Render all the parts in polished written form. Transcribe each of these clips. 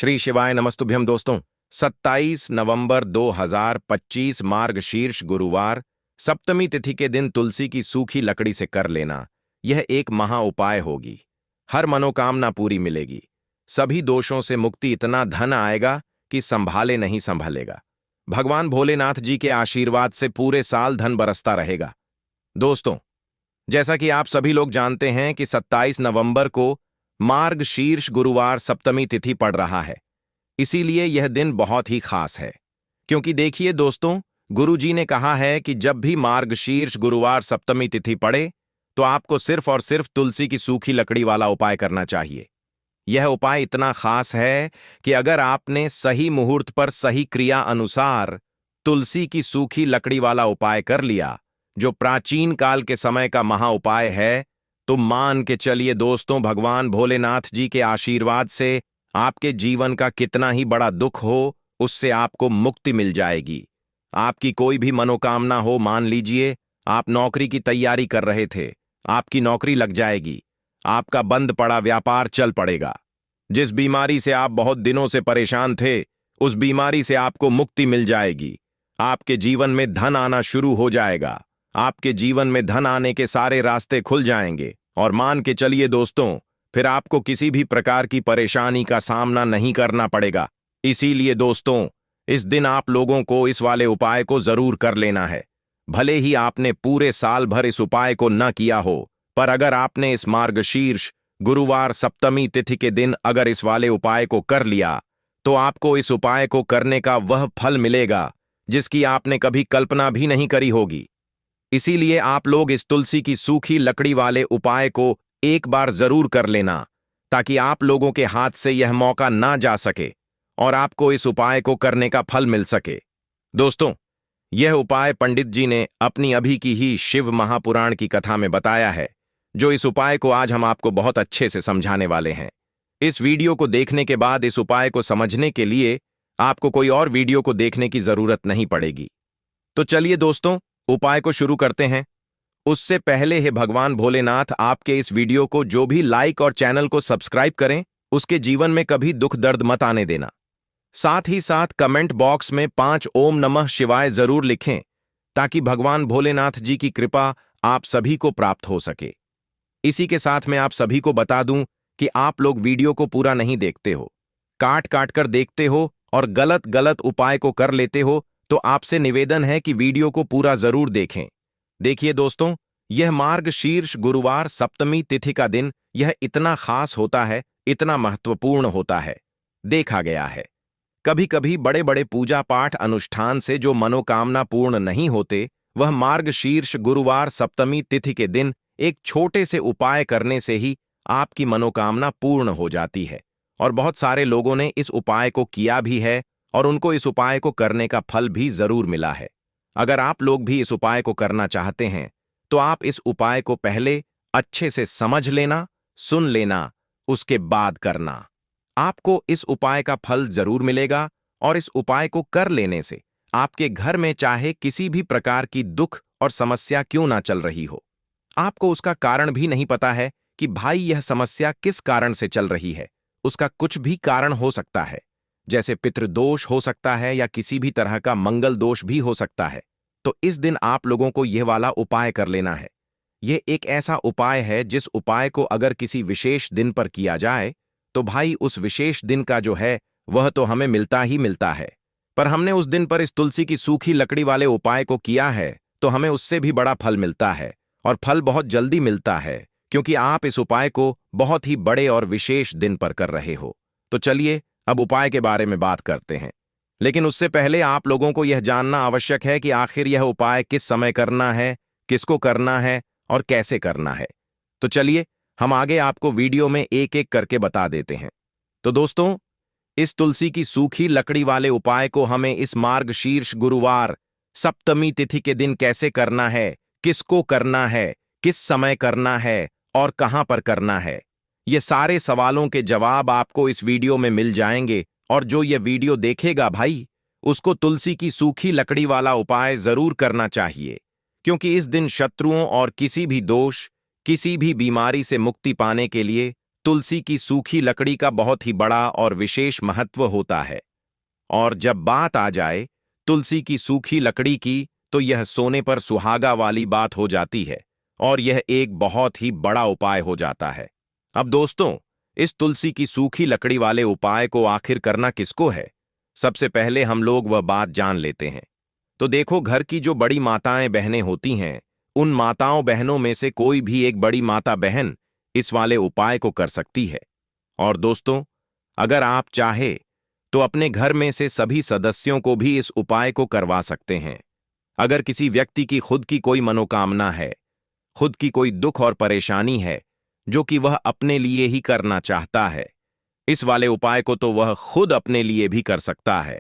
श्री शिवाय नमस्तुभ्यम दोस्तों। 27 नवंबर 2025 मार्गशीर्ष गुरुवार सप्तमी तिथि के दिन तुलसी की सूखी लकड़ी से कर लेना यह एक महा उपाय होगी। हर मनोकामना पूरी मिलेगी। सभी दोषों से मुक्ति, इतना धन आएगा कि संभाले नहीं संभलेगा। भगवान भोलेनाथ जी के आशीर्वाद से पूरे साल धन बरसता रहेगा। दोस्तों, जैसा कि आप सभी लोग जानते हैं कि 27 नवंबर को मार्गशीर्ष गुरुवार सप्तमी तिथि पड़ रहा है। इसीलिए यह दिन बहुत ही खास है, क्योंकि देखिए दोस्तों, गुरुजी ने कहा है कि जब भी मार्गशीर्ष गुरुवार सप्तमी तिथि पड़े तो आपको सिर्फ और सिर्फ तुलसी की सूखी लकड़ी वाला उपाय करना चाहिए। यह उपाय इतना खास है कि अगर आपने सही मुहूर्त पर सही क्रिया अनुसार तुलसी की सूखी लकड़ी वाला उपाय कर लिया, जो प्राचीन काल के समय का महा उपाय है, तो मान के चलिए दोस्तों, भगवान भोलेनाथ जी के आशीर्वाद से आपके जीवन का कितना ही बड़ा दुख हो, उससे आपको मुक्ति मिल जाएगी। आपकी कोई भी मनोकामना हो, मान लीजिए आप नौकरी की तैयारी कर रहे थे, आपकी नौकरी लग जाएगी। आपका बंद पड़ा व्यापार चल पड़ेगा। जिस बीमारी से आप बहुत दिनों से परेशान थे, उस बीमारी से आपको मुक्ति मिल जाएगी। आपके जीवन में धन आना शुरू हो जाएगा। आपके जीवन में धन आने के सारे रास्ते खुल जाएंगे और मान के चलिए दोस्तों, फिर आपको किसी भी प्रकार की परेशानी का सामना नहीं करना पड़ेगा। इसीलिए दोस्तों, इस दिन आप लोगों को इस वाले उपाय को जरूर कर लेना है। भले ही आपने पूरे साल भर इस उपाय को न किया हो, पर अगर आपने इस मार्गशीर्ष गुरुवार सप्तमी तिथि के दिन अगर इस वाले उपाय को कर लिया, तो आपको इस उपाय को करने का वह फल मिलेगा जिसकी आपने कभी कल्पना भी नहीं करी होगी। इसीलिए आप लोग इस तुलसी की सूखी लकड़ी वाले उपाय को एक बार जरूर कर लेना, ताकि आप लोगों के हाथ से यह मौका ना जा सके और आपको इस उपाय को करने का फल मिल सके। दोस्तों, यह उपाय पंडित जी ने अपनी अभी की ही शिव महापुराण की कथा में बताया है, जो इस उपाय को आज हम आपको बहुत अच्छे से समझाने वाले हैं। इस वीडियो को देखने के बाद इस उपाय को समझने के लिए आपको कोई और वीडियो को देखने की जरूरत नहीं पड़ेगी। तो चलिए दोस्तों, उपाय को शुरू करते हैं। उससे पहले हे भगवान भोलेनाथ, आपके इस वीडियो को जो भी लाइक और चैनल को सब्सक्राइब करें, उसके जीवन में कभी दुख दर्द मत आने देना। साथ ही साथ कमेंट बॉक्स में 5 ओम नमः शिवाय जरूर लिखें, ताकि भगवान भोलेनाथ जी की कृपा आप सभी को प्राप्त हो सके। इसी के साथ मैं आप सभी को बता दूं कि आप लोग वीडियो को पूरा नहीं देखते हो, काट काट कर देखते हो और गलत गलत उपाय को कर लेते हो, तो आपसे निवेदन है कि वीडियो को पूरा जरूर देखें। देखिए दोस्तों, यह मार्गशीर्ष गुरुवार सप्तमी तिथि का दिन यह इतना खास होता है, इतना महत्वपूर्ण होता है। देखा गया है कभी कभी बड़े बड़े पूजा पाठ अनुष्ठान से जो मनोकामना पूर्ण नहीं होते, वह मार्गशीर्ष गुरुवार सप्तमी तिथि के दिन एक छोटे से उपाय करने से ही आपकी मनोकामना पूर्ण हो जाती है। और बहुत सारे लोगों ने इस उपाय को किया भी है और उनको इस उपाय को करने का फल भी जरूर मिला है। अगर आप लोग भी इस उपाय को करना चाहते हैं, तो आप इस उपाय को पहले अच्छे से समझ लेना, सुन लेना, उसके बाद करना। आपको इस उपाय का फल जरूर मिलेगा और इस उपाय को कर लेने से आपके घर में चाहे किसी भी प्रकार की दुख और समस्या क्यों ना चल रही हो, आपको उसका कारण भी नहीं पता है कि भाई यह समस्या किस कारण से चल रही है। उसका कुछ भी कारण हो सकता है, जैसे पितृदोष हो सकता है या किसी भी तरह का मंगल दोष भी हो सकता है। तो इस दिन आप लोगों को यह वाला उपाय कर लेना है। यह एक ऐसा उपाय है जिस उपाय को अगर किसी विशेष दिन पर किया जाए, तो भाई उस विशेष दिन का जो है वह तो हमें मिलता ही मिलता है। पर हमने उस दिन पर इस तुलसी की सूखी लकड़ी वाले उपाय को किया है, तो हमें उससे भी बड़ा फल मिलता है, और फल बहुत जल्दी मिलता है, क्योंकि आप इस उपाय को बहुत ही बड़े और विशेष दिन पर कर रहे हो। तो चलिए अब उपाय के बारे में बात करते हैं। लेकिन उससे पहले आप लोगों को यह जानना आवश्यक है कि आखिर यह उपाय किस समय करना है, किसको करना है और कैसे करना है। तो चलिए हम आगे आपको वीडियो में एक एक करके बता देते हैं। तो दोस्तों, इस तुलसी की सूखी लकड़ी वाले उपाय को हमें इस मार्गशीर्ष गुरुवार सप्तमी तिथि के दिन कैसे करना है, किसको करना है, किस समय करना है और कहां पर करना है, ये सारे सवालों के जवाब आपको इस वीडियो में मिल जाएंगे। और जो ये वीडियो देखेगा भाई, उसको तुलसी की सूखी लकड़ी वाला उपाय जरूर करना चाहिए, क्योंकि इस दिन शत्रुओं और किसी भी दोष, किसी भी बीमारी से मुक्ति पाने के लिए तुलसी की सूखी लकड़ी का बहुत ही बड़ा और विशेष महत्व होता है। और जब बात आ जाए तुलसी की सूखी लकड़ी की, तो यह सोने पर सुहागा वाली बात हो जाती है और यह एक बहुत ही बड़ा उपाय हो जाता है। अब दोस्तों, इस तुलसी की सूखी लकड़ी वाले उपाय को आखिर करना किसको है? सबसे पहले हम लोग वह बात जान लेते हैं। तो देखो, घर की जो बड़ी माताएं बहनें होती हैं, उन माताओं बहनों में से कोई भी एक बड़ी माता बहन इस वाले उपाय को कर सकती है। और दोस्तों, अगर आप चाहे तो अपने घर में से सभी सदस्यों को भी इस उपाय को करवा सकते हैं। अगर किसी व्यक्ति की खुद की कोई मनोकामना है, खुद की कोई दुख और परेशानी है जो कि वह अपने लिए ही करना चाहता है, इस वाले उपाय को तो वह खुद अपने लिए भी कर सकता है।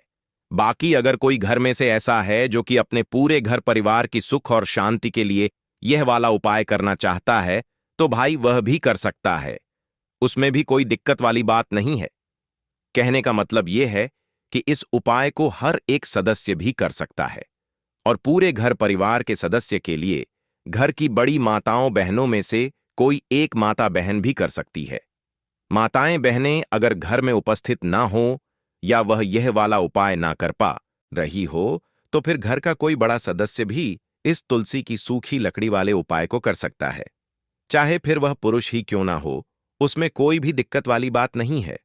बाकी अगर कोई घर में से ऐसा है जो कि अपने पूरे घर परिवार की सुख और शांति के लिए यह वाला उपाय करना चाहता है, तो भाई वह भी कर सकता है। उसमें भी कोई दिक्कत वाली बात नहीं है। कहने का मतलब यह है कि इस उपाय को हर एक सदस्य भी कर सकता है और पूरे घर परिवार के सदस्य के लिए घर की बड़ी माताओं बहनों में से कोई एक माता बहन भी कर सकती है। माताएं बहनें अगर घर में उपस्थित ना हो या वह यह वाला उपाय ना कर पा रही हो, तो फिर घर का कोई बड़ा सदस्य भी इस तुलसी की सूखी लकड़ी वाले उपाय को कर सकता है। चाहे फिर वह पुरुष ही क्यों ना हो, उसमें कोई भी दिक्कत वाली बात नहीं है।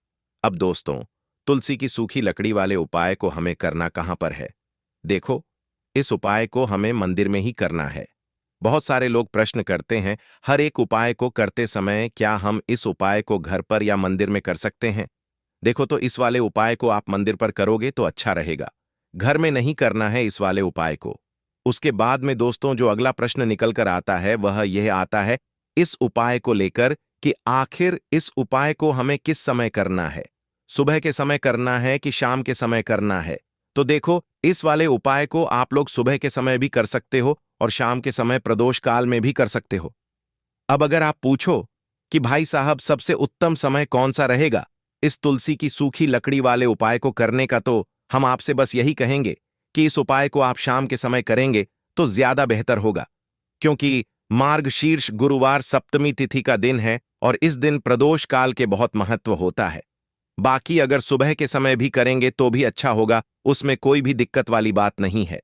अब दोस्तों, तुलसी की सूखी लकड़ी वाले उपाय को हमें करना कहां पर है? देखो, इस उपाय को हमें मंदिर में ही करना है। बहुत सारे लोग प्रश्न करते हैं, हर एक उपाय को करते समय क्या हम इस उपाय को घर पर या मंदिर में कर सकते हैं? देखो, तो इस वाले उपाय को आप मंदिर पर करोगे तो अच्छा रहेगा। घर में नहीं करना है इस वाले उपाय को। उसके बाद में दोस्तों, जो अगला प्रश्न निकल कर आता है वह यह आता है इस उपाय को लेकर कि आखिर इस उपाय को हमें किस समय करना है? सुबह के समय करना है कि शाम के समय करना है? तो देखो, इस वाले उपाय को आप लोग सुबह के समय भी कर सकते हो और शाम के समय प्रदोष काल में भी कर सकते हो। अब अगर आप पूछो कि भाई साहब सबसे उत्तम समय कौन सा रहेगा इस तुलसी की सूखी लकड़ी वाले उपाय को करने का, तो हम आपसे बस यही कहेंगे कि इस उपाय को आप शाम के समय करेंगे तो ज्यादा बेहतर होगा, क्योंकि मार्गशीर्ष गुरुवार सप्तमी तिथि का दिन है और इस दिन प्रदोष काल के बहुत महत्व होता है। बाकी अगर सुबह के समय भी करेंगे तो भी अच्छा होगा, उसमें कोई भी दिक्कत वाली बात नहीं है।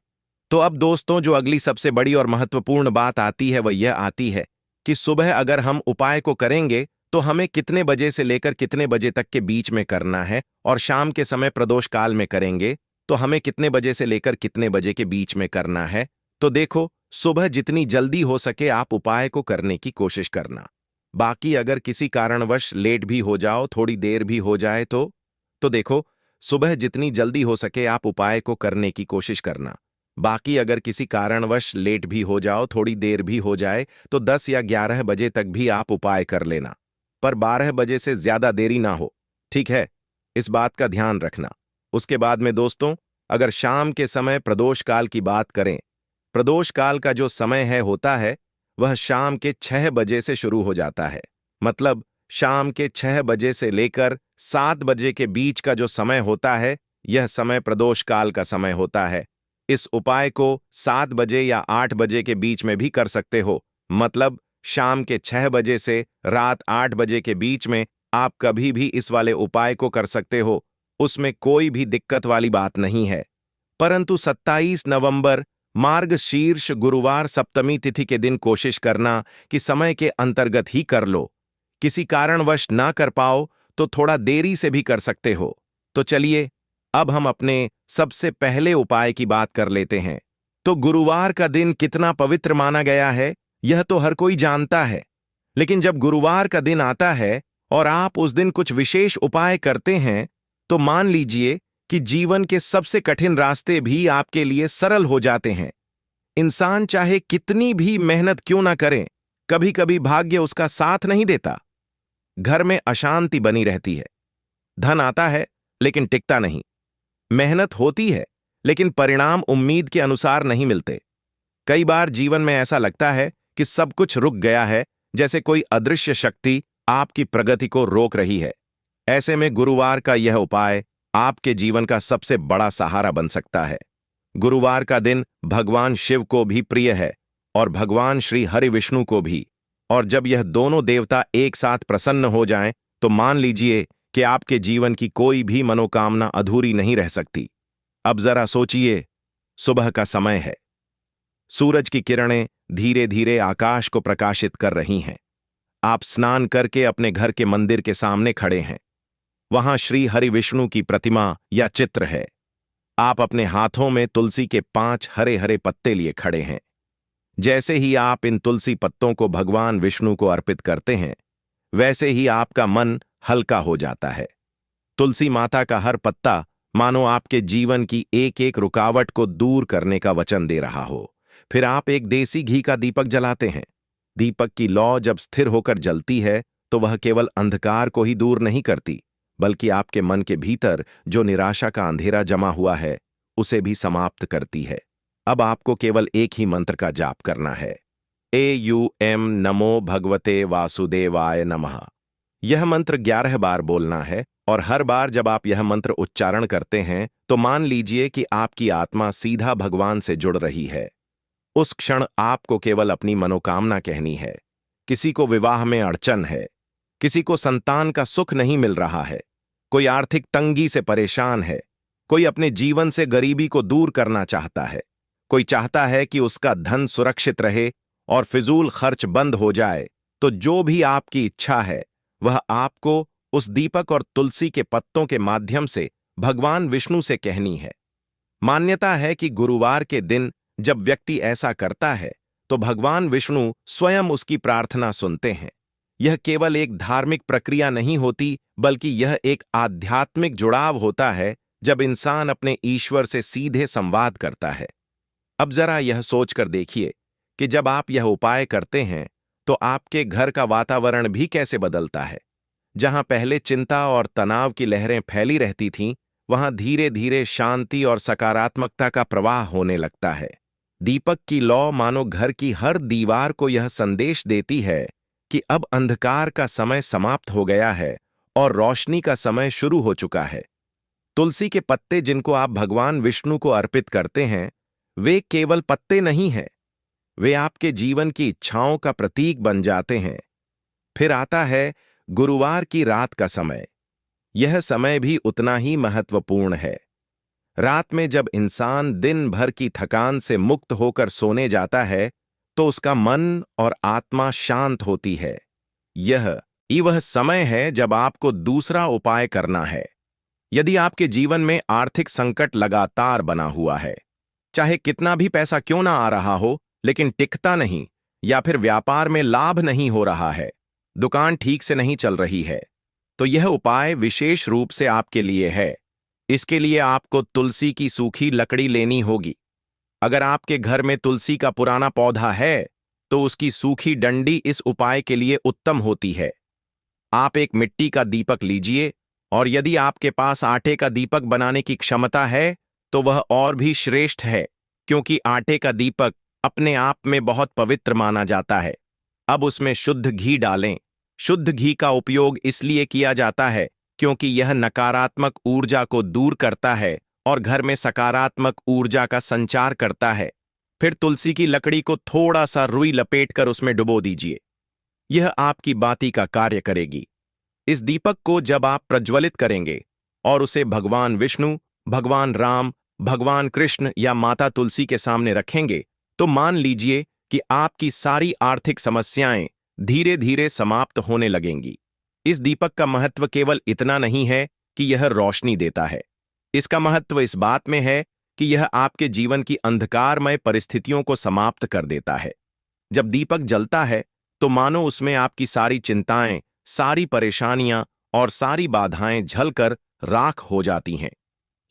तो अब दोस्तों, जो अगली सबसे बड़ी और महत्वपूर्ण बात आती है वह यह आती है कि सुबह अगर हम उपाय को करेंगे तो हमें कितने बजे से लेकर कितने बजे तक के बीच में करना है, और शाम के समय प्रदोष काल में करेंगे तो हमें कितने बजे से लेकर कितने बजे के बीच में करना है। तो देखो, सुबह जितनी जल्दी हो सके आप उपाय को करने की कोशिश करना। बाकी अगर किसी कारणवश लेट भी हो जाओ, थोड़ी देर भी हो जाए तो देखो, सुबह जितनी जल्दी हो सके आप उपाय को करने की कोशिश करना। बाकी अगर किसी कारणवश लेट भी हो जाओ, थोड़ी देर भी हो जाए, तो 10 या 11 बजे तक भी आप उपाय कर लेना, पर 12 बजे से ज्यादा देरी ना हो। ठीक है, इस बात का ध्यान रखना। उसके बाद में दोस्तों, अगर शाम के समय प्रदोष काल की बात करें, प्रदोष काल का जो समय होता है वह शाम के 6 बजे से शुरू हो जाता है। मतलब शाम के 6 बजे से लेकर 7 बजे के बीच का जो समय होता है, यह समय प्रदोष काल का समय होता है। इस उपाय को 7 बजे या 8 बजे के बीच में भी कर सकते हो। मतलब शाम के 6 बजे से रात 8 बजे के बीच में आप कभी भी इस वाले उपाय को कर सकते हो, उसमें कोई भी दिक्कत वाली बात नहीं है। परंतु 27 नवंबर मार्गशीर्ष गुरुवार सप्तमी तिथि के दिन कोशिश करना कि समय के अंतर्गत ही कर लो। किसी कारणवश ना कर पाओ तो थोड़ा देरी से भी कर सकते हो। तो चलिए, अब हम अपने सबसे पहले उपाय की बात कर लेते हैं। तो गुरुवार का दिन कितना पवित्र माना गया है यह तो हर कोई जानता है, लेकिन जब गुरुवार का दिन आता है और आप उस दिन कुछ विशेष उपाय करते हैं, तो मान लीजिए कि जीवन के सबसे कठिन रास्ते भी आपके लिए सरल हो जाते हैं। इंसान चाहे कितनी भी मेहनत क्यों ना करे, कभी कभी भाग्य उसका साथ नहीं देता। घर में अशांति बनी रहती है, धन आता है लेकिन टिकता नहीं, मेहनत होती है लेकिन परिणाम उम्मीद के अनुसार नहीं मिलते। कई बार जीवन में ऐसा लगता है कि सब कुछ रुक गया है, जैसे कोई अदृश्य शक्ति आपकी प्रगति को रोक रही है। ऐसे में गुरुवार का यह उपाय आपके जीवन का सबसे बड़ा सहारा बन सकता है। गुरुवार का दिन भगवान शिव को भी प्रिय है और भगवान श्री हरि विष्णु को भी, और जब यह दोनों देवता एक साथ प्रसन्न हो जाएं, तो मान लीजिए कि आपके जीवन की कोई भी मनोकामना अधूरी नहीं रह सकती। अब जरा सोचिए, सुबह का समय है। सूरज की किरणें धीरे धीरे आकाश को प्रकाशित कर रही हैं। आप स्नान करके अपने घर के मंदिर के सामने खड़े हैं। वहां श्री हरि विष्णु की प्रतिमा या चित्र है। आप अपने हाथों में तुलसी के 5 हरे हरे पत्ते लिए खड़े हैं। जैसे ही आप इन तुलसी पत्तों को भगवान विष्णु को अर्पित करते हैं, वैसे ही आपका मन हल्का हो जाता है। तुलसी माता का हर पत्ता मानो आपके जीवन की एक एक रुकावट को दूर करने का वचन दे रहा हो। फिर आप एक देसी घी का दीपक जलाते हैं। दीपक की लौ जब स्थिर होकर जलती है तो वह केवल अंधकार को ही दूर नहीं करती, बल्कि आपके मन के भीतर जो निराशा का अंधेरा जमा हुआ है उसे भी समाप्त करती है। अब आपको केवल एक ही मंत्र का जाप करना है। AUM नमो भगवते वासुदेवाय नमः। यह मंत्र 11 बार बोलना है और हर बार जब आप यह मंत्र उच्चारण करते हैं तो मान लीजिए कि आपकी आत्मा सीधा भगवान से जुड़ रही है। उस क्षण आपको केवल अपनी मनोकामना कहनी है। किसी को विवाह में अड़चन है, किसी को संतान का सुख नहीं मिल रहा है, कोई आर्थिक तंगी से परेशान है, कोई अपने जीवन से गरीबी को दूर करना चाहता है, कोई चाहता है कि उसका धन सुरक्षित रहे और फिजूल खर्च बंद हो जाए। तो जो भी आपकी इच्छा है वह आपको उस दीपक और तुलसी के पत्तों के माध्यम से भगवान विष्णु से कहनी है। मान्यता है कि गुरुवार के दिन जब व्यक्ति ऐसा करता है तो भगवान विष्णु स्वयं उसकी प्रार्थना सुनते हैं। यह केवल एक धार्मिक प्रक्रिया नहीं होती, बल्कि यह एक आध्यात्मिक जुड़ाव होता है जब इंसान अपने ईश्वर से सीधे संवाद करता है। अब जरा यह सोचकर देखिए कि जब आप यह उपाय करते हैं तो आपके घर का वातावरण भी कैसे बदलता है। जहां पहले चिंता और तनाव की लहरें फैली रहती थीं, वहां धीरे धीरे शांति और सकारात्मकता का प्रवाह होने लगता है। दीपक की लौ मानो घर की हर दीवार को यह संदेश देती है कि अब अंधकार का समय समाप्त हो गया है और रोशनी का समय शुरू हो चुका है। तुलसी के पत्ते जिनको आप भगवान विष्णु को अर्पित करते हैं, वे केवल पत्ते नहीं हैं, वे आपके जीवन की इच्छाओं का प्रतीक बन जाते हैं। फिर आता है गुरुवार की रात का समय। यह समय भी उतना ही महत्वपूर्ण है। रात में जब इंसान दिन भर की थकान से मुक्त होकर सोने जाता है तो उसका मन और आत्मा शांत होती है। वह समय है जब आपको दूसरा उपाय करना है। यदि आपके जीवन में आर्थिक संकट लगातार बना हुआ है, चाहे कितना भी पैसा क्यों ना आ रहा हो लेकिन टिकता नहीं, या फिर व्यापार में लाभ नहीं हो रहा है, दुकान ठीक से नहीं चल रही है, तो यह उपाय विशेष रूप से आपके लिए है। इसके लिए आपको तुलसी की सूखी लकड़ी लेनी होगी। अगर आपके घर में तुलसी का पुराना पौधा है तो उसकी सूखी डंडी इस उपाय के लिए उत्तम होती है। आप एक मिट्टी का दीपक लीजिए, और यदि आपके पास आटे का दीपक बनाने की क्षमता है तो वह और भी श्रेष्ठ है, क्योंकि आटे का दीपक अपने आप में बहुत पवित्र माना जाता है। अब उसमें शुद्ध घी डालें। शुद्ध घी का उपयोग इसलिए किया जाता है क्योंकि यह नकारात्मक ऊर्जा को दूर करता है और घर में सकारात्मक ऊर्जा का संचार करता है। फिर तुलसी की लकड़ी को थोड़ा सा रुई लपेटकर उसमें डुबो दीजिए। यह आपकी बाती का कार्य करेगी। इस दीपक को जब आप प्रज्वलित करेंगे और उसे भगवान विष्णु, भगवान राम, भगवान कृष्ण या माता तुलसी के सामने रखेंगे तो मान लीजिए कि आपकी सारी आर्थिक समस्याएं धीरे धीरे समाप्त होने लगेंगी। इस दीपक का महत्व केवल इतना नहीं है कि यह रोशनी देता है। इसका महत्व इस बात में है कि यह आपके जीवन की अंधकारमय परिस्थितियों को समाप्त कर देता है। जब दीपक जलता है तो मानो उसमें आपकी सारी चिंताएं, सारी परेशानियां और सारी बाधाएं झलकर राख हो जाती हैं।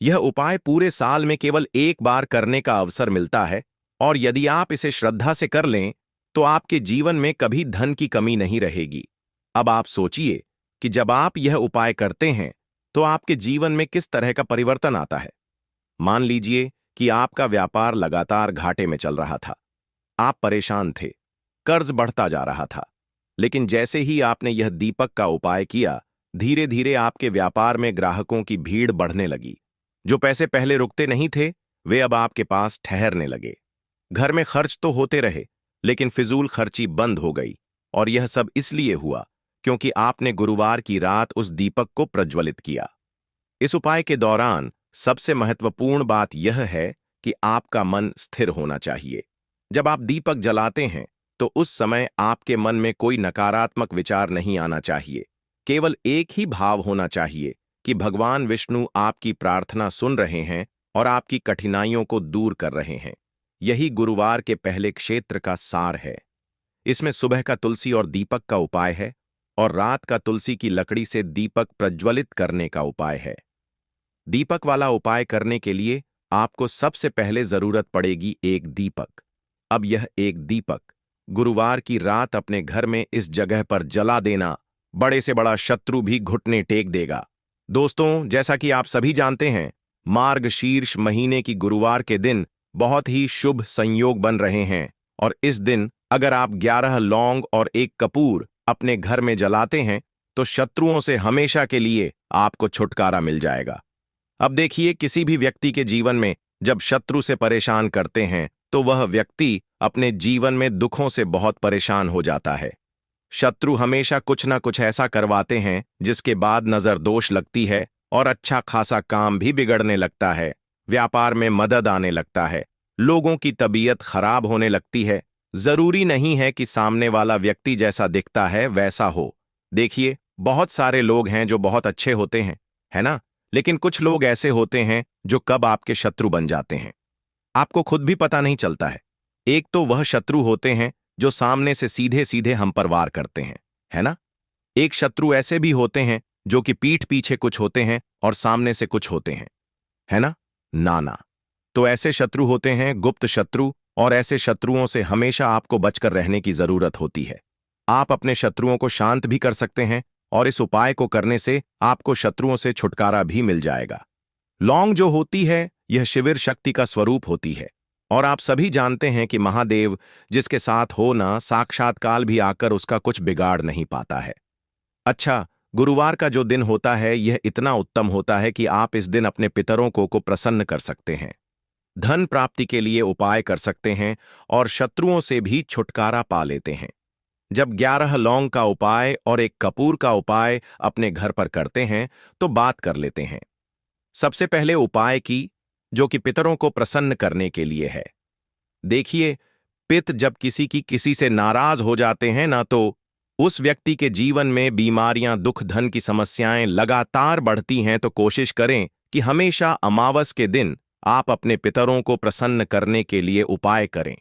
यह उपाय पूरे साल में केवल एक बार करने का अवसर मिलता है, और यदि आप इसे श्रद्धा से कर लें तो आपके जीवन में कभी धन की कमी नहीं रहेगी। अब आप सोचिए कि जब आप यह उपाय करते हैं तो आपके जीवन में किस तरह का परिवर्तन आता है। मान लीजिए कि आपका व्यापार लगातार घाटे में चल रहा था। आप परेशान थे, कर्ज बढ़ता जा रहा था, लेकिन जैसे ही आपने यह दीपक का उपाय किया, धीरे धीरे आपके व्यापार में ग्राहकों की भीड़ बढ़ने लगी। जो पैसे पहले रुकते नहीं थे, वे अब आपके पास ठहरने लगे। घर में खर्च तो होते रहे, लेकिन फिजूल खर्ची बंद हो गई, और यह सब इसलिए हुआ क्योंकि आपने गुरुवार की रात उस दीपक को प्रज्वलित किया। इस उपाय के दौरान सबसे महत्वपूर्ण बात यह है कि आपका मन स्थिर होना चाहिए। जब आप दीपक जलाते हैं तो उस समय आपके मन में कोई नकारात्मक विचार नहीं आना चाहिए। केवल एक ही भाव होना चाहिए कि भगवान विष्णु आपकी प्रार्थना सुन रहे हैं और आपकी कठिनाइयों को दूर कर रहे हैं। यही गुरुवार के पहले क्षेत्र का सार है। इसमें सुबह का तुलसी और दीपक का उपाय है और रात का तुलसी की लकड़ी से दीपक प्रज्वलित करने का उपाय है। दीपक वाला उपाय करने के लिए आपको सबसे पहले जरूरत पड़ेगी एक दीपक। अब यह एक दीपक गुरुवार की रात अपने घर में इस जगह पर जला देना, बड़े से बड़ा शत्रु भी घुटने टेक देगा। दोस्तों, जैसा कि आप सभी जानते हैं, मार्गशीर्ष महीने की गुरुवार के दिन बहुत ही शुभ संयोग बन रहे हैं और इस दिन अगर आप 11 लौंग और एक कपूर अपने घर में जलाते हैं तो शत्रुओं से हमेशा के लिए आपको छुटकारा मिल जाएगा। अब देखिए, किसी भी व्यक्ति के जीवन में जब शत्रु से परेशान करते हैं तो वह व्यक्ति अपने जीवन में दुखों से बहुत परेशान हो जाता है। शत्रु हमेशा कुछ ना कुछ ऐसा करवाते हैं जिसके बाद नजर दोष लगती है और अच्छा खासा काम भी बिगड़ने लगता है, व्यापार में मदद आने लगता है, लोगों की तबीयत खराब होने लगती है। जरूरी नहीं है कि सामने वाला व्यक्ति जैसा दिखता है वैसा हो। देखिए, बहुत सारे लोग हैं जो बहुत अच्छे होते हैं, है ना? लेकिन कुछ लोग ऐसे होते हैं जो कब आपके शत्रु बन जाते हैं आपको खुद भी पता नहीं चलता है। एक तो वह शत्रु होते हैं जो सामने से सीधे सीधे हम पर वार करते हैं, है ना? एक शत्रु ऐसे भी होते हैं जो कि पीठ पीछे कुछ होते हैं और सामने से कुछ होते हैं, है ना? नाना। तो ऐसे शत्रु होते हैं गुप्त शत्रु, और ऐसे शत्रुओं से हमेशा आपको बचकर रहने की जरूरत होती है। आप अपने शत्रुओं को शांत भी कर सकते हैं और इस उपाय को करने से आपको शत्रुओं से छुटकारा भी मिल जाएगा। लौंग जो होती है यह शिविर शक्ति का स्वरूप होती है और आप सभी जानते हैं कि महादेव जिसके साथ हो ना, साक्षात काल भी आकर उसका कुछ बिगाड़ नहीं पाता है। अच्छा, गुरुवार का जो दिन होता है यह इतना उत्तम होता है कि आप इस दिन अपने पितरों को प्रसन्न कर सकते हैं, धन प्राप्ति के लिए उपाय कर सकते हैं और शत्रुओं से भी छुटकारा पा लेते हैं। जब 11 लौंग का उपाय और एक कपूर का उपाय अपने घर पर करते हैं तो बात कर लेते हैं। सबसे पहले उपाय की, जो कि पितरों को प्रसन्न करने के लिए है। देखिए, पित जब किसी से नाराज हो जाते हैं ना, तो उस व्यक्ति के जीवन में बीमारियां, दुख, धन की समस्याएं लगातार बढ़ती हैं। तो कोशिश करें कि हमेशा अमावस के दिन आप अपने पितरों को प्रसन्न करने के लिए उपाय करें।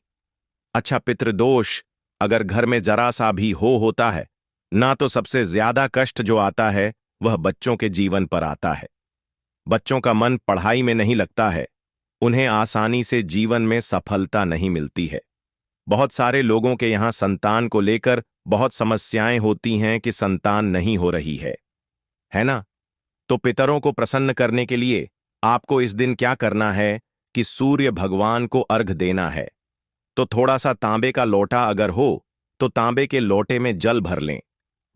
अच्छा, पितृदोष अगर घर में जरा सा भी होता है ना, तो सबसे ज्यादा कष्ट जो आता है वह बच्चों के जीवन पर आता है। बच्चों का मन पढ़ाई में नहीं लगता है, उन्हें आसानी से जीवन में सफलता नहीं मिलती है। बहुत सारे लोगों के यहाँ संतान को लेकर बहुत समस्याएं होती हैं कि संतान नहीं हो रही है ना? तो पितरों को प्रसन्न करने के लिए आपको इस दिन क्या करना है कि सूर्य भगवान को अर्घ देना है। तो थोड़ा सा तांबे का लोटा अगर हो तो तांबे के लोटे में जल भर लें,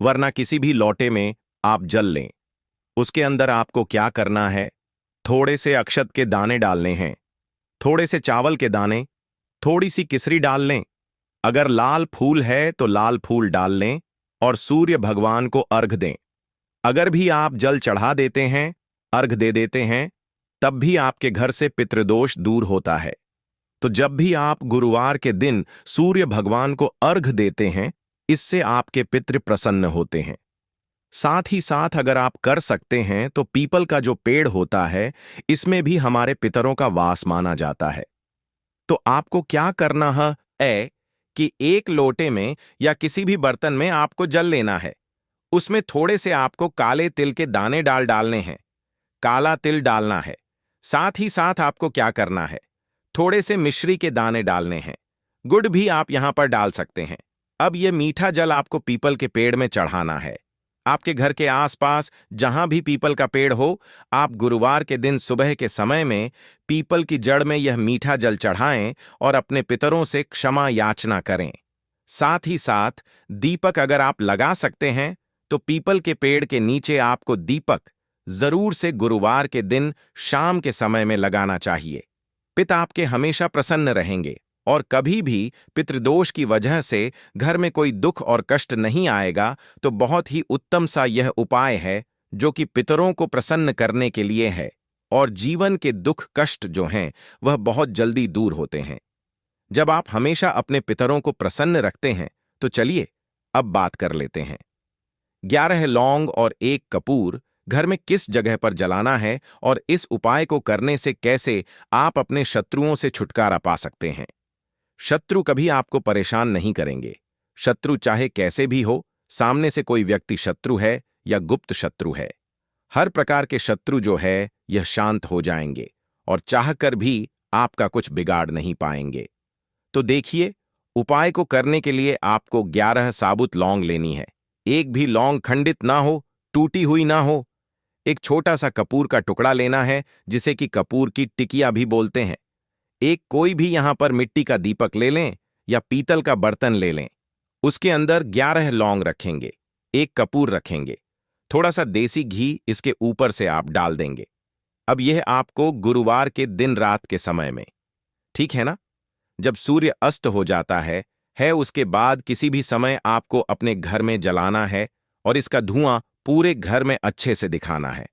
वरना किसी भी लोटे में आप जल लें। उसके अंदर आपको क्या करना है, थोड़े से अक्षत के दाने डालने हैं, थोड़े से चावल के दाने, थोड़ी सी किसरी डाल लें। अगर लाल फूल है तो लाल फूल डाल लें और सूर्य भगवान को अर्घ दें। अगर भी आप जल चढ़ा देते हैं, अर्घ दे देते हैं, तब भी आपके घर से पितृदोष दूर होता है। तो जब भी आप गुरुवार के दिन सूर्य भगवान को अर्घ देते हैं, इससे आपके पितृ प्रसन्न होते हैं। साथ ही साथ अगर आप कर सकते हैं तो पीपल का जो पेड़ होता है, इसमें भी हमारे पितरों का वास माना जाता है। तो आपको क्या करना है कि एक लोटे में या किसी भी बर्तन में आपको जल लेना है। उसमें थोड़े से आपको काले तिल के दाने डालने हैं, काला तिल डालना है। साथ ही साथ आपको क्या करना है, थोड़े से मिश्री के दाने डालने हैं, गुड़ भी आप यहां पर डाल सकते हैं। अब यह मीठा जल आपको पीपल के पेड़ में चढ़ाना है। आपके घर के आसपास जहां भी पीपल का पेड़ हो, आप गुरुवार के दिन सुबह के समय में पीपल की जड़ में यह मीठा जल चढ़ाएं और अपने पितरों से क्षमा याचना करें। साथ ही साथ दीपक अगर आप लगा सकते हैं तो पीपल के पेड़ के नीचे आपको दीपक जरूर से गुरुवार के दिन शाम के समय में लगाना चाहिए। पिता आपके हमेशा प्रसन्न रहेंगे और कभी भी पितृदोष की वजह से घर में कोई दुख और कष्ट नहीं आएगा, तो बहुत ही उत्तम सा यह उपाय है जो कि पितरों को प्रसन्न करने के लिए है, और जीवन के दुख कष्ट जो हैं वह बहुत जल्दी दूर होते हैं जब आप हमेशा अपने पितरों को प्रसन्न रखते हैं। तो चलिए अब बात कर लेते हैं। 11 लौंग और 1 कपूर घर में किस जगह पर जलाना है और इस उपाय को करने से कैसे आप अपने शत्रुओं से छुटकारा पा सकते हैं। शत्रु कभी आपको परेशान नहीं करेंगे। शत्रु चाहे कैसे भी हो, सामने से कोई व्यक्ति शत्रु है या गुप्त शत्रु है, हर प्रकार के शत्रु जो है यह शांत हो जाएंगे और चाहकर भी आपका कुछ बिगाड़ नहीं पाएंगे। तो देखिए, उपाय को करने के लिए आपको 11 साबुत लौंग लेनी है। एक भी लौंग खंडित ना हो, टूटी हुई ना हो। एक छोटा सा कपूर का टुकड़ा लेना है, जिसे कि कपूर की टिकिया भी बोलते हैं। एक कोई भी यहां पर मिट्टी का दीपक ले लें या पीतल का बर्तन ले लें। उसके अंदर 11 लौंग रखेंगे, एक कपूर रखेंगे, थोड़ा सा देसी घी इसके ऊपर से आप डाल देंगे। अब यह आपको गुरुवार के दिन रात के समय में, ठीक है ना, जब सूर्य अस्त हो जाता है उसके बाद किसी भी समय आपको अपने घर में जलाना है और इसका धुआं पूरे घर में अच्छे से दिखाना है।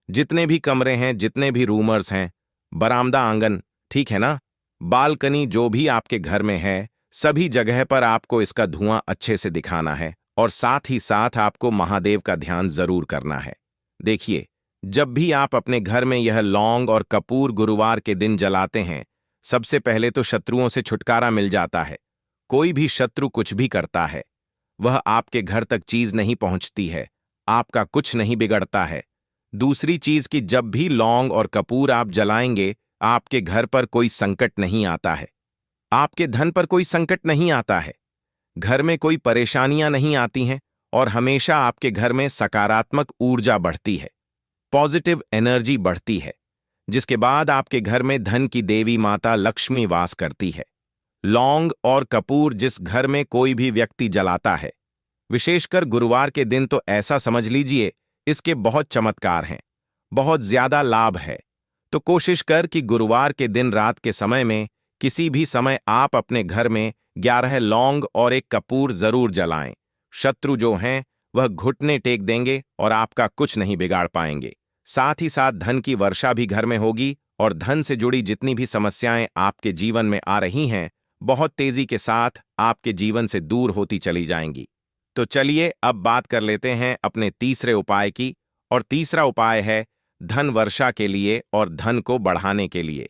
जितने भी कमरे हैं, जितने भी रूमर्स हैं, बरामदा आंगन, ठीक है ना, बालकनी, जो भी आपके घर में है, सभी जगह पर आपको इसका धुआं अच्छे से दिखाना है और साथ ही साथ आपको महादेव का ध्यान जरूर करना है। देखिए, जब भी आप अपने घर में यह लौंग और कपूर गुरुवार के दिन जलाते हैं, सबसे पहले तो शत्रुओं से छुटकारा मिल जाता है। कोई भी शत्रु कुछ भी करता है, वह आपके घर तक चीज नहीं पहुंचती है, आपका कुछ नहीं बिगड़ता है। दूसरी चीज कि जब भी लौंग और कपूर आप जलाएंगे, आपके घर पर कोई संकट नहीं आता है, आपके धन पर कोई संकट नहीं आता है, घर में कोई परेशानियां नहीं आती हैं और हमेशा आपके घर में सकारात्मक ऊर्जा बढ़ती है, पॉजिटिव एनर्जी बढ़ती है, जिसके बाद आपके घर में धन की देवी माता लक्ष्मी वास करती है। लौंग और कपूर जिस घर में कोई भी व्यक्ति जलाता है, विशेषकर गुरुवार के दिन, तो ऐसा समझ लीजिए इसके बहुत चमत्कार हैं, बहुत ज्यादा लाभ है। तो कोशिश कर कि गुरुवार के दिन रात के समय में किसी भी समय आप अपने घर में 11 लौंग और 1 कपूर जरूर जलाएं। शत्रु जो हैं वह घुटने टेक देंगे और आपका कुछ नहीं बिगाड़ पाएंगे। साथ ही साथ धन की वर्षा भी घर में होगी और धन से जुड़ी जितनी भी समस्याएं आपके जीवन में आ रही हैं, बहुत तेजी के साथ आपके जीवन से दूर होती चली जाएंगी। तो चलिए अब बात कर लेते हैं अपने तीसरे उपाय की, और तीसरा उपाय है धन वर्षा के लिए और धन को बढ़ाने के लिए।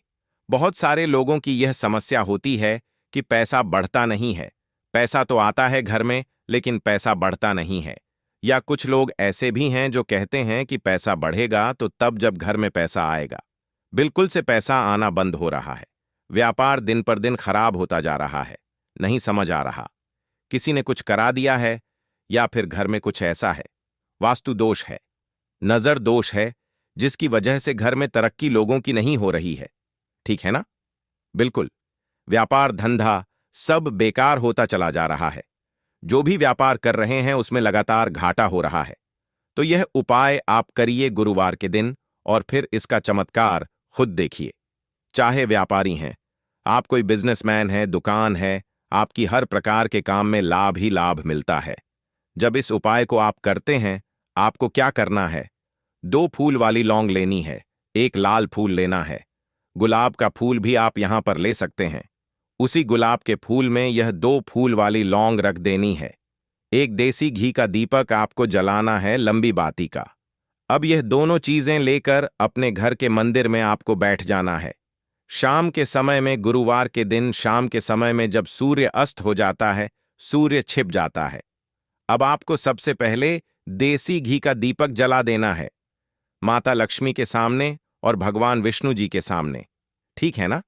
बहुत सारे लोगों की यह समस्या होती है कि पैसा बढ़ता नहीं है, पैसा तो आता है घर में लेकिन पैसा बढ़ता नहीं है। या कुछ लोग ऐसे भी हैं जो कहते हैं कि पैसा बढ़ेगा तो तब जब घर में पैसा आएगा। बिल्कुल से पैसा आना बंद हो रहा है, व्यापार दिन पर दिन खराब होता जा रहा है, नहीं समझ आ रहा, किसी ने कुछ करा दिया है या फिर घर में कुछ ऐसा है, वास्तु दोष है, नजर दोष है, जिसकी वजह से घर में तरक्की लोगों की नहीं हो रही है, ठीक है ना। बिल्कुल, व्यापार धंधा सब बेकार होता चला जा रहा है, जो भी व्यापार कर रहे हैं उसमें लगातार घाटा हो रहा है। तो यह उपाय आप करिए गुरुवार के दिन और फिर इसका चमत्कार खुद देखिए। चाहे व्यापारी हैं, आप कोई बिजनेसमैन हैं, दुकान है, आपकी हर प्रकार के काम में लाभ ही लाभ मिलता है। जब इस उपाय को आप करते हैं, आपको क्या करना है, 2 फूल वाली लौंग लेनी है, 1 लाल फूल लेना है, गुलाब का फूल भी आप यहां पर ले सकते हैं। उसी गुलाब के फूल में यह 2 फूल वाली लौंग रख देनी है। 1 देसी घी का दीपक आपको जलाना है, लंबी बाती का। अब यह दोनों चीजें लेकर अपने घर के मंदिर में आपको बैठ जाना है। शाम के समय में, गुरुवार के दिन शाम के समय में जब सूर्य अस्त हो जाता है, सूर्य छिप जाता है, अब आपको सबसे पहले देसी घी का दीपक जला देना है, माता लक्ष्मी के सामने और भगवान विष्णु जी के सामने, ठीक है ना।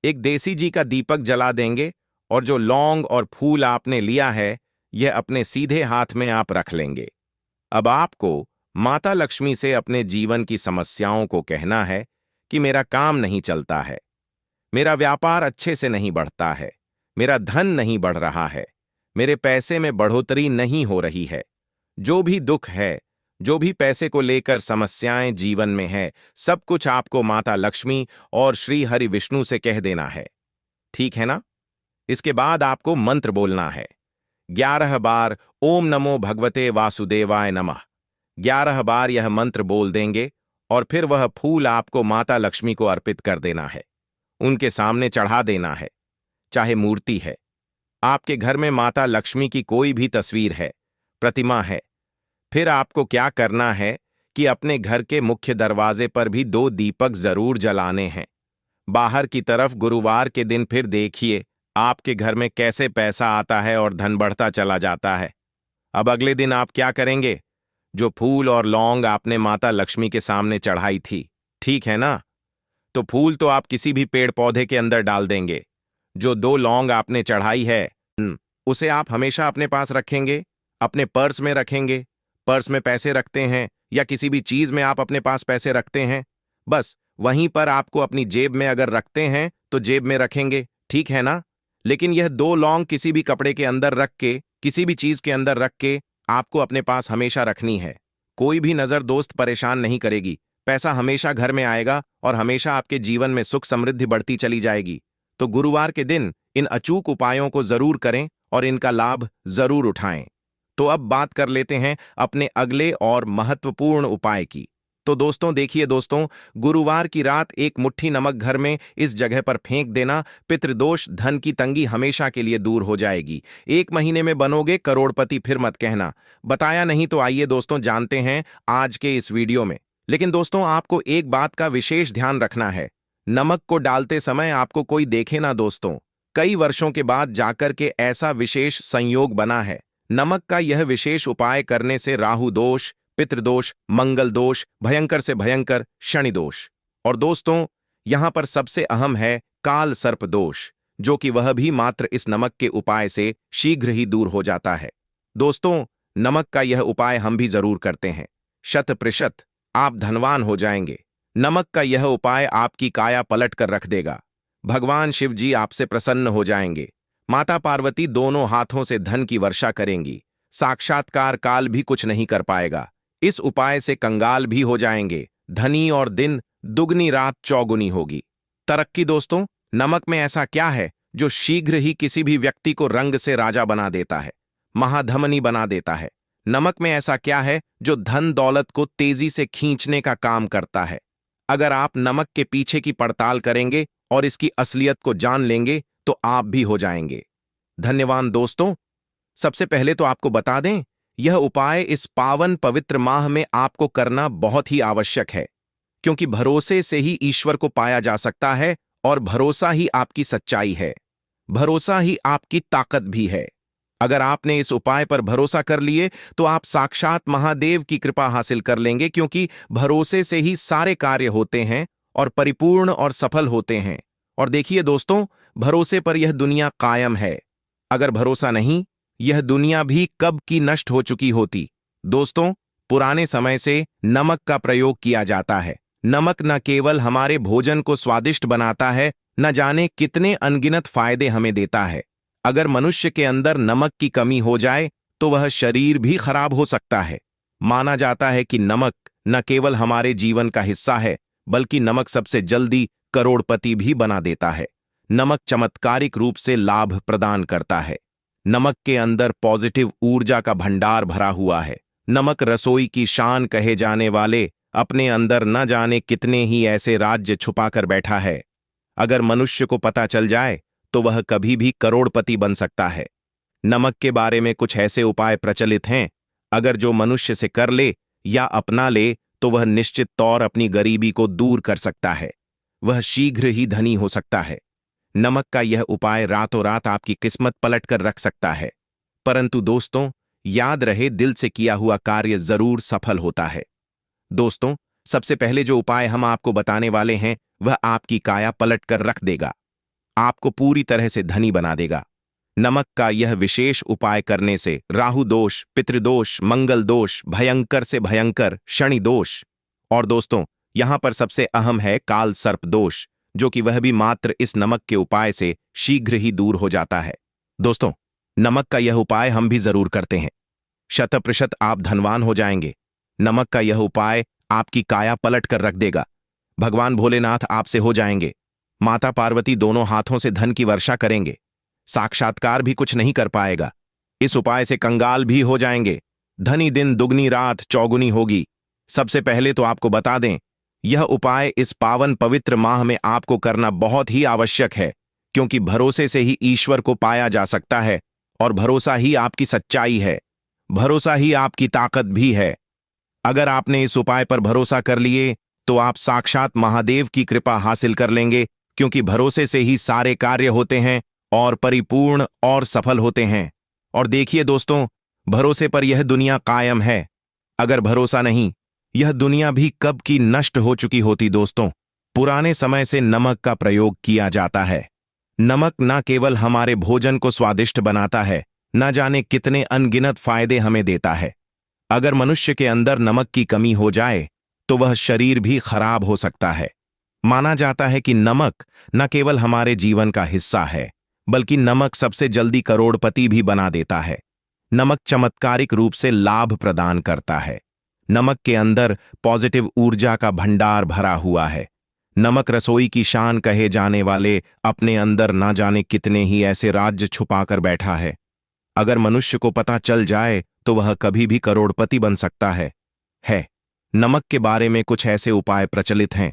एक देसी घी का दीपक जला देंगे और जो लौंग और फूल आपने लिया है, यह अपने सीधे हाथ में आप रख लेंगे। अब आपको माता लक्ष्मी से अपने जीवन की समस्याओं को कहना है कि मेरा काम नहीं चलता है, मेरा व्यापार अच्छे से नहीं बढ़ता है, मेरा धन नहीं बढ़ रहा है, मेरे पैसे में बढ़ोतरी नहीं हो रही है, जो भी दुख है, जो भी पैसे को लेकर समस्याएं जीवन में है, सब कुछ आपको माता लक्ष्मी और श्री हरि विष्णु से कह देना है, ठीक है ना। इसके बाद आपको मंत्र बोलना है 11 बार ओम नमो भगवते वासुदेवाय नमः। 11 बार यह मंत्र बोल देंगे और फिर वह फूल आपको माता लक्ष्मी को अर्पित कर देना है, उनके सामने चढ़ा देना है। चाहे मूर्ति है, आपके घर में माता लक्ष्मी की कोई भी तस्वीर है, प्रतिमा है, फिर आपको क्या करना है कि अपने घर के मुख्य दरवाजे पर भी 2 दीपक जरूर जलाने हैं। बाहर की तरफ गुरुवार के दिन फिर देखिए आपके घर में कैसे पैसा आता है और धन बढ़ता चला जाता है। अब अगले दिन आप क्या करेंगे? जो फूल और लौंग आपने माता लक्ष्मी के सामने चढ़ाई थी, ठीक है ना? तो फूल तो आप किसी भी पेड़ पौधे के अंदर डाल देंगे। जो 2 लौंग आपने चढ़ाई है, उसे आप हमेशा अपने पास रखेंगे, अपने पर्स में रखेंगे। पर्स में पैसे रखते हैं या किसी भी चीज में आप अपने पास पैसे रखते हैं, बस वहीं पर आपको अपनी जेब में अगर रखते हैं तो जेब में रखेंगे, ठीक है ना? लेकिन यह 2 लौंग किसी भी कपड़े के अंदर रख के, किसी भी चीज के अंदर रख के आपको अपने पास हमेशा रखनी है। कोई भी नजर दोस्त परेशान नहीं करेगी, पैसा हमेशा घर में आएगा और हमेशा आपके जीवन में सुख समृद्धि बढ़ती चली जाएगी। तो गुरुवार के दिन इन अचूक उपायों को जरूर करें और इनका लाभ जरूर उठाएं। तो अब बात कर लेते हैं अपने अगले और महत्वपूर्ण उपाय की। तो दोस्तों देखिए दोस्तों, गुरुवार की रात 1 मुट्ठी नमक घर में इस जगह पर फेंक देना, पितृदोष धन की तंगी हमेशा के लिए दूर हो जाएगी। 1 महीने में बनोगे करोड़पति, फिर मत कहना। बताया नहीं तो आइए दोस्तों जानते हैं आज के इस वीडियो में। लेकिन दोस्तों आपको एक बात का विशेष ध्यान रखना है, नमक को डालते समय आपको कोई देखे ना दोस्तों। कई वर्षों के बाद जाकर के ऐसा विशेष संयोग बना है। नमक का यह विशेष उपाय करने से राहु दोष, पितृदोष, मंगल दोष, भयंकर से भयंकर शनि दोष, और दोस्तों यहां पर सबसे अहम है काल सर्प दोष, जो कि वह भी मात्र इस नमक के उपाय से शीघ्र ही दूर हो जाता है। दोस्तों नमक का यह उपाय हम भी जरूर करते हैं, 100% आप धनवान हो जाएंगे। नमक का यह उपाय आपकी काया पलट कर रख देगा। भगवान शिव जी आपसे प्रसन्न हो जाएंगे। माता पार्वती दोनों हाथों से धन की वर्षा करेंगी। साक्षात्कार काल भी कुछ नहीं कर पाएगा। इस उपाय से कंगाल भी हो जाएंगे। धनी और दिन दुगनी रात चौगुनी होगी। तरक्की दोस्तों, नमक में ऐसा क्या है जो शीघ्र ही किसी भी व्यक्ति को रंग से राजा बना देता है, महाधमनी बना देता है? नमक में ऐसा क्या है जो धन दौलत को तेजी से खींचने का काम करता है? अगर आप नमक के पीछे की पड़ताल करेंगे और इसकी असलियत को जान लेंगे तो आप भी हो जाएंगे धन्यवान। दोस्तों सबसे पहले तो आपको बता दें, यह उपाय इस पावन पवित्र माह में आपको करना बहुत ही आवश्यक है, क्योंकि भरोसे से ही ईश्वर को पाया जा सकता है और भरोसा ही आपकी सच्चाई है, भरोसा ही आपकी ताकत भी है। अगर आपने इस उपाय पर भरोसा कर लिए तो आप साक्षात महादेव की कृपा हासिल कर लेंगे, क्योंकि भरोसे से ही सारे कार्य होते हैं और परिपूर्ण और सफल होते हैं। और देखिए दोस्तों, भरोसे पर यह दुनिया कायम है। अगर भरोसा नहीं, यह दुनिया भी कब की नष्ट हो चुकी होती। दोस्तों पुराने समय से नमक का प्रयोग किया जाता है। नमक न केवल हमारे भोजन को स्वादिष्ट बनाता है, न जाने कितने अनगिनत फायदे हमें देता है। अगर मनुष्य के अंदर नमक की कमी हो जाए तो वह शरीर भी खराब हो सकता है। माना जाता है कि नमक न केवल हमारे जीवन का हिस्सा है, बल्कि नमक सबसे जल्दी करोड़पति भी बना देता है। नमक चमत्कारिक रूप से लाभ प्रदान करता है। नमक के अंदर पॉजिटिव ऊर्जा का भंडार भरा हुआ है। नमक रसोई की शान कहे जाने वाले अपने अंदर न जाने कितने ही ऐसे राज्य छुपाकर बैठा है। अगर मनुष्य को पता चल जाए तो वह कभी भी करोड़पति बन सकता है। नमक के बारे में कुछ ऐसे उपाय प्रचलित हैं, अगर जो मनुष्य से कर ले या अपना ले तो वह निश्चित तौर अपनी गरीबी को दूर कर सकता है, वह शीघ्र ही धनी हो सकता है। नमक का यह उपाय रातों रात आपकी किस्मत पलट कर रख सकता है। परंतु दोस्तों याद रहे, दिल से किया हुआ कार्य जरूर सफल होता है। दोस्तों सबसे पहले जो उपाय हम आपको बताने वाले हैं वह आपकी काया पलट कर रख देगा, आपको पूरी तरह से धनी बना देगा। नमक का यह विशेष उपाय करने से राहु दोष, पितृदोष, मंगल दोष, भयंकर से भयंकर शनि दोष, और दोस्तों यहां पर सबसे अहम है काल सर्प दोष, जो कि वह भी मात्र इस नमक के उपाय से शीघ्र ही दूर हो जाता है। दोस्तों नमक का यह उपाय हम भी जरूर करते हैं, 100% आप धनवान हो जाएंगे। नमक का यह उपाय आपकी काया पलट कर रख देगा। भगवान भोलेनाथ आपसे हो जाएंगे। माता पार्वती दोनों हाथों से धन की वर्षा करेंगे। साक्षात्कार भी कुछ नहीं कर पाएगा। इस उपाय से कंगाल भी हो जाएंगे। धनी दिन दुगनी रात चौगुनी होगी। सबसे पहले तो आपको बता दें, यह उपाय इस पावन पवित्र माह में आपको करना बहुत ही आवश्यक है, क्योंकि भरोसे से ही ईश्वर को पाया जा सकता है और भरोसा ही आपकी सच्चाई है, भरोसा ही आपकी ताकत भी है। अगर आपने इस उपाय पर भरोसा कर लिए तो आप साक्षात महादेव की कृपा हासिल कर लेंगे, क्योंकि भरोसे से ही सारे कार्य होते हैं और परिपूर्ण और सफल होते हैं। और देखिए दोस्तों, भरोसे पर यह दुनिया कायम है। अगर भरोसा नहीं, यह दुनिया भी कब की नष्ट हो चुकी होती। दोस्तों, पुराने समय से नमक का प्रयोग किया जाता है। नमक न केवल हमारे भोजन को स्वादिष्ट बनाता है, न जाने कितने अनगिनत फायदे हमें देता है। अगर मनुष्य के अंदर नमक की कमी हो जाए तो वह शरीर भी खराब हो सकता है। माना जाता है कि नमक न केवल हमारे जीवन का हिस्सा है, बल्कि नमक सबसे जल्दी करोड़पति भी बना देता है। नमक चमत्कारिक रूप से लाभ प्रदान करता है। नमक के अंदर पॉजिटिव ऊर्जा का भंडार भरा हुआ है। नमक रसोई की शान कहे जाने वाले अपने अंदर ना जाने कितने ही ऐसे राज्य छुपाकर बैठा है। अगर मनुष्य को पता चल जाए तो वह कभी भी करोड़पति बन सकता है। नमक के बारे में कुछ ऐसे उपाय प्रचलित हैं